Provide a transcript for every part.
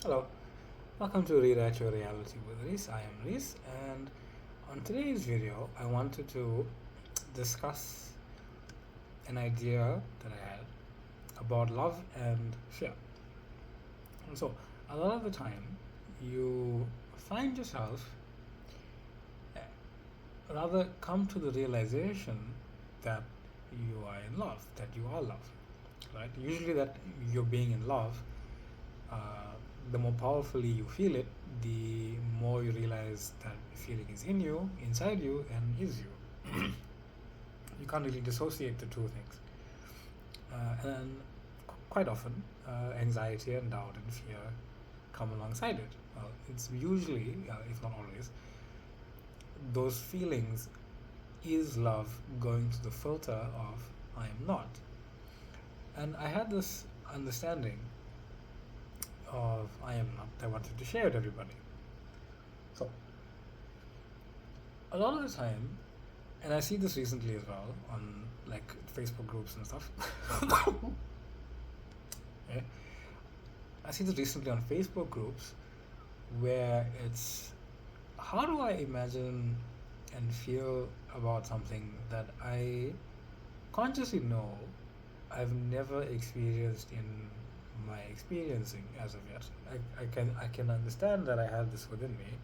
Hello, welcome to Rewrite Your Reality with Reese. I am Reese, and on today's video, I wanted to discuss an idea that I had about love and fear. And so, a lot of the time, you find yourself rather come to the realization that you are in love, that you are loved, right? Usually, that you're being in love, uh, the more powerfully you feel it, the more you realize that feeling is in you, inside you, and is you. You can't really dissociate the two things. And quite often, anxiety and doubt and fear come alongside it. It's usually, if not always, those feelings is love going through the filter of I am not. And I had this understanding of I am not that I wanted to share with everybody. So, a lot of the time, and I see this recently as well on like Facebook groups and stuff. Yeah. I see this recently on Facebook groups where it's how do I imagine and feel about something that I consciously know I've never experienced in my experiencing as of yet. I can understand that I have this within me,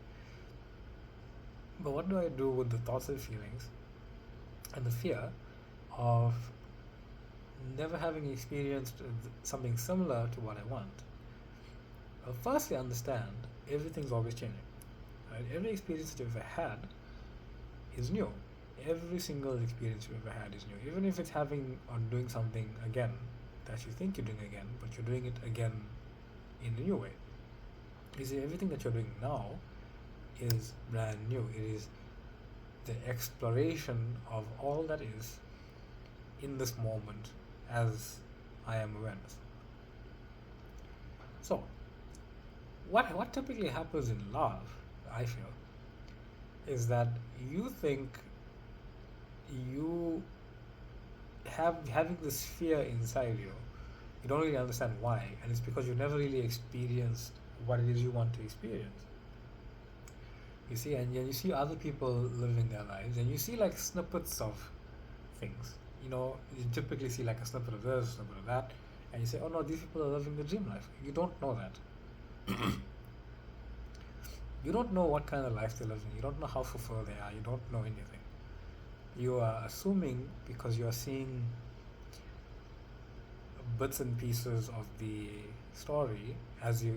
but what do I do with the thoughts and feelings and the fear of never having experienced something similar to what I want? Well, firstly, understand everything's always changing. Right? Every experience that you've ever had is new. Every single experience you've ever had is new. Even if it's having or doing something again that you think you're doing again, but you're doing it again in a new way. You see, everything that you're doing now is brand new. It is the exploration of all that is in this moment as I am awareness. So, what typically happens in love, I feel, is that you think you having this fear inside you. You don't really understand why, and it's because you've never really experienced what it is you want to experience. You see, and you see other people living their lives, and you see like snippets of things. You typically see like a snippet of this, a snippet of that, and you say, "Oh no, these people are living the dream life." You don't know that. You don't know what kind of life they're living. You don't know how fulfilled they are. You don't know anything. You are assuming because you are seeing bits and pieces of the story as you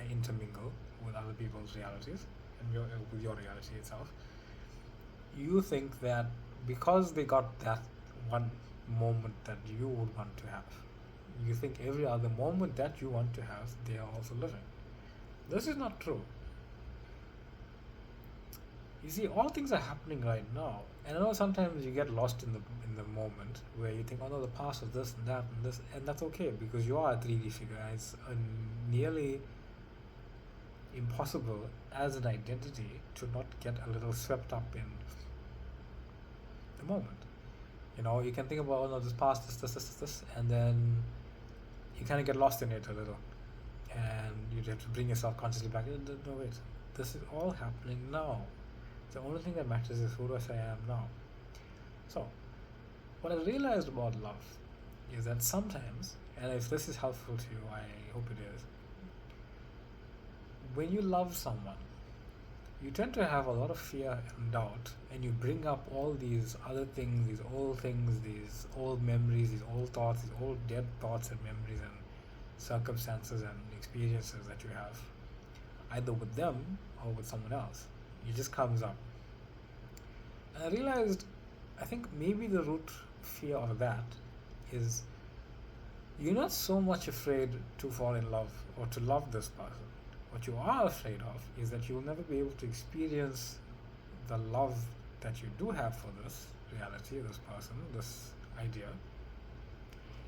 intermingle with other people's realities and with your reality itself. You think that because they got that one moment that you would want to have, you think every other moment that you want to have, they are also living. This is not true. You see, all things are happening right now, and I know sometimes you get lost in the moment where you think, "Oh no, the past was this and that and this," and that's okay because you are a 3D figure, and it's nearly impossible as an identity to not get a little swept up in the moment. You can think about, "Oh no, this past, this," and then you kind of get lost in it a little, and you have to bring yourself consciously back. No, wait, this is all happening now. The only thing that matters is who do I say I am now. So, what I realized about love is that sometimes, and if this is helpful to you, I hope it is, when you love someone, you tend to have a lot of fear and doubt, and you bring up all these other things, these old memories, these old thoughts, these old dead thoughts and memories and circumstances and experiences that you have, either with them or with someone else. It just comes up. And I realized, I think maybe the root fear of that is you're not so much afraid to fall in love or to love this person. What you are afraid of is that you will never be able to experience the love that you do have for this reality, this person, this idea,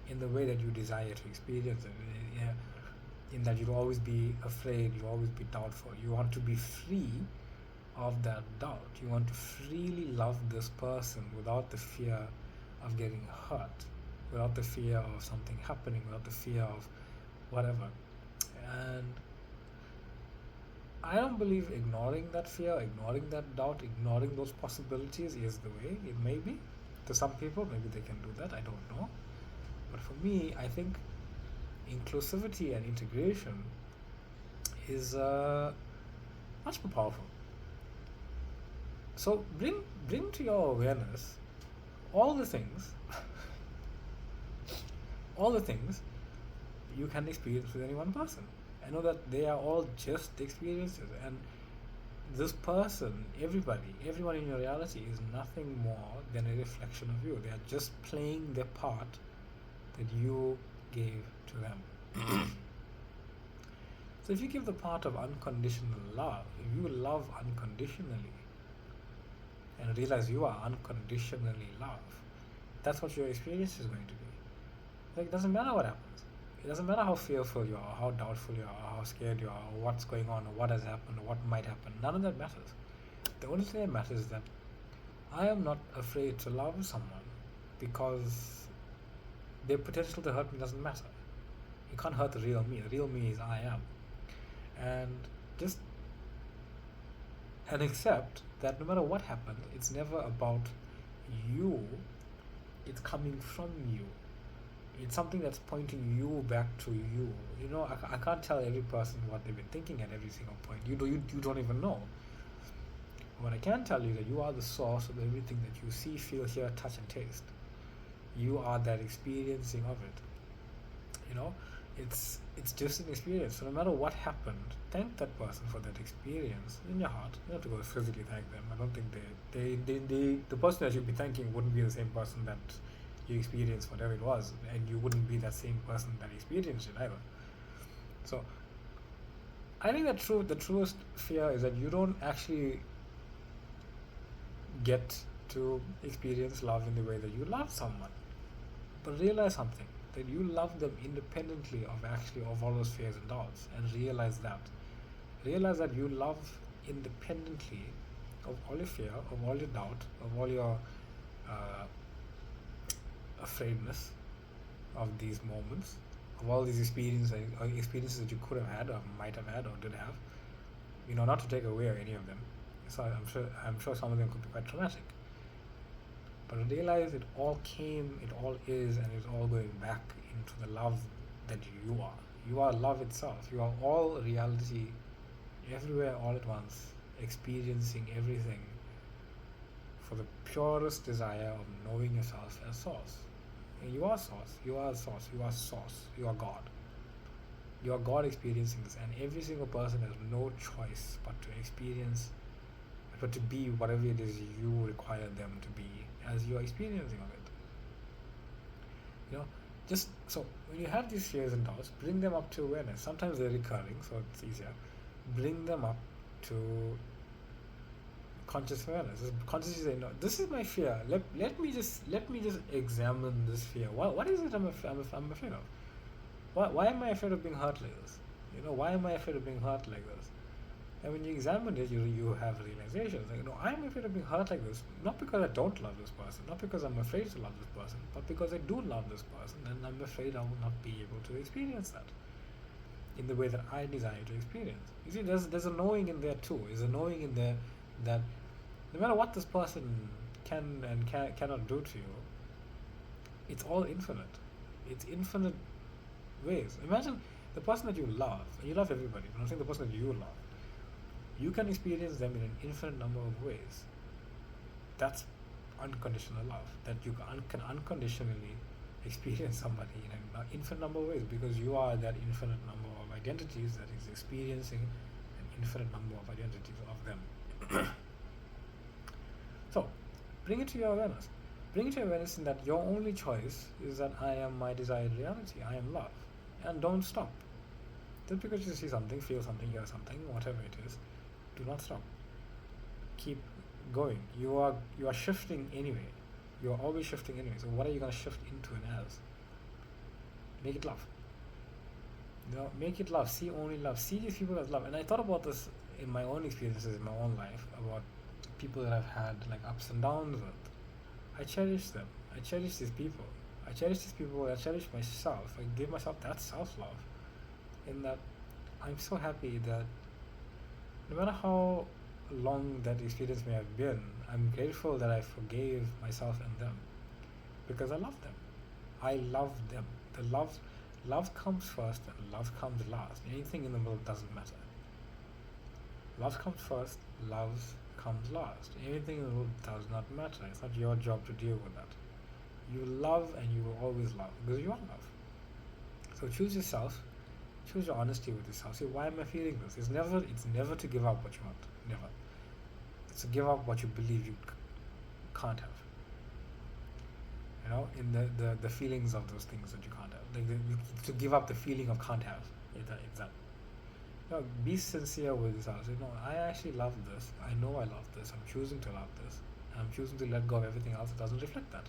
in the way that you desire to experience it. In that you'll always be afraid, you'll always be doubtful. You want to be free of that doubt. You want to freely love this person without the fear of getting hurt, without the fear of something happening, without the fear of whatever. And I don't believe ignoring that fear, ignoring that doubt, ignoring those possibilities is the way. It may be. To some people, maybe they can do that. I don't know. But for me, I think inclusivity and integration is much more powerful. So bring to your awareness all the things, all the things you can experience with any one person. I know that they are all just experiences, and this person, everybody, everyone in your reality is nothing more than a reflection of you. They are just playing the part that you gave to them. So if you give the part of unconditional love, if you love unconditionally and realize you are unconditionally loved, that's what your experience is going to be. Like, it doesn't matter what happens. It doesn't matter how fearful you are, how doubtful you are, how scared you are, or what's going on, or what has happened, or what might happen. None of that matters. The only thing that matters is that I am not afraid to love someone because their potential to hurt me doesn't matter. You can't hurt the real me. The real me is I am. And just and accept that no matter what happens, it's never about you, it's coming from you. It's something that's pointing you back to you. You know, I can't tell every person what they've been thinking at every single point. You don't even know. What I can tell you that you are the source of everything that you see, feel, hear, touch, and taste. You are that experiencing of it. You know, it's just an experience. So no matter what happened, thank that person for that experience in your heart. You don't have to go physically thank them. I don't think the person that you'd be thanking wouldn't be the same person that you experienced whatever it was, and you wouldn't be that same person that experienced it either. So I think that the truest fear is that you don't actually get to experience love in the way that you love someone. But realize something, that you love them independently of all those fears and doubts, and realize that you love independently of all your fear, of all your doubt, of all your afraidness of these moments, of all these experiences that you could have had or might have had or did have. You know, not to take away any of them. So I'm sure some of them could be quite traumatic. But realize it all is, and it's all going back into the love that you are. You are love itself. You are all reality, everywhere, all at once, experiencing everything for the purest desire of knowing yourself as source. And you are source. You are source. You are source. You are God. You are God experiencing this, and every single person has no choice but to experience, but to be whatever it is you require them to be as you are experiencing of it. You know, just so when you have these fears and doubts, bring them up to awareness. Sometimes they're recurring, so it's easier. Bring them up to conscious awareness. Consciously say, no, this is my fear. Let me just examine this fear. What is it I'm afraid of? Why am I afraid of being hurt like this? You know, why am I afraid of being hurt like this? And when you examine it, you have realizations. Like, no, I'm afraid of being hurt like this, not because I don't love this person, not because I'm afraid to love this person, but because I do love this person, and I'm afraid I will not be able to experience that in the way that I desire to experience. You see, there's a knowing in there too. There's a knowing in there that no matter what this person cannot do to you, it's all infinite. It's infinite ways. Imagine the person that you love, and you love everybody, but I'm saying the person that you love, you can experience them in an infinite number of ways. That's unconditional love. That you can unconditionally experience somebody in an infinite number of ways, because you are that infinite number of identities that is experiencing an infinite number of identities of them. So, bring it to your awareness. Bring it to your awareness in that your only choice is that I am my desired reality. I am love. And don't stop. Just because you see something, feel something, hear something, whatever it is, do not stop. Keep going. You are shifting anyway. You are always shifting anyway. So what are you going to shift into and as? Make it love. You know, make it love. See only love. See these people as love. And I thought about this in my own experiences in my own life, about people that I've had like ups and downs with. I cherish them. I cherish these people. I cherish myself. I give myself that self-love, in that I'm so happy that no matter how long that experience may have been, I'm grateful that I forgave myself and them because I love them. I love them. The love comes first and love comes last. Anything in the middle doesn't matter. Love comes first, love comes last. Anything in the middle does not matter. It's not your job to deal with that. You love and you will always love because you are love. So choose yourself. Choose your honesty with yourself. Say, why am I feeling this? It's never to give up what you want. Never. It's to give up what you believe you can't have. In the feelings of those things that you can't have. To give up the feeling of can't have. Be sincere with yourself. Say, no, I actually love this. I know I love this. I'm choosing to love this. I'm choosing to let go of everything else that doesn't reflect that.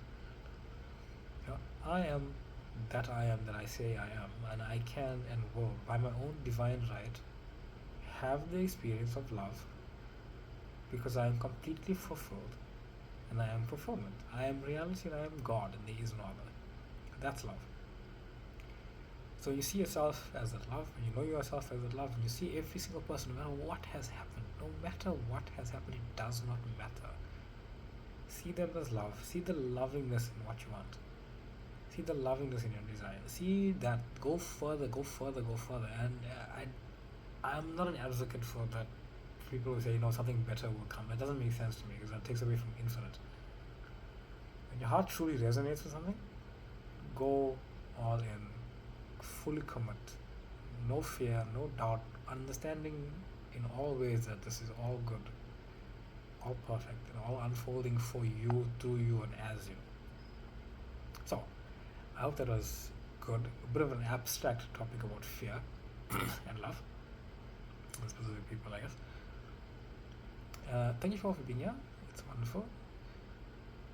I am that I am that I say I am, and I can and will, by my own divine right, have the experience of love because I am completely fulfilled and I am fulfillment. I am reality and I am God, and there is no other. That's love. So you see yourself as that love, and you know yourself as that love, and you see every single person, no matter what has happened, it does not matter. See them as love. See the lovingness in what you want. See the lovingness in your desire. See that. Go further. And I'm not an advocate for that. People who say, something better will come. That doesn't make sense to me because that takes away from infinite. When your heart truly resonates with something, go all in. Fully commit. No fear, no doubt. Understanding in all ways that this is all good, all perfect, and all unfolding for you, through you, and as you. So, I hope that was good. A bit of an abstract topic about fear and love. For specific people, I guess. Thank you for being here. It's wonderful.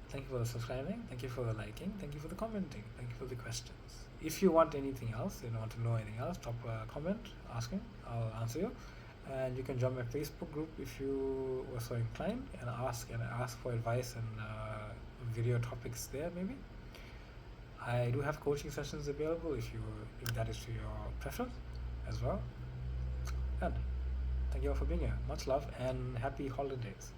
Thank you for the subscribing. Thank you for the liking. Thank you for the commenting. Thank you for the questions. If you want anything else, want to know anything else, drop a comment asking. I'll answer you. And you can join my Facebook group if you were so inclined and ask for advice and video topics there maybe. I do have coaching sessions available if that is to your preference as well. And thank you all for being here. Much love and happy holidays.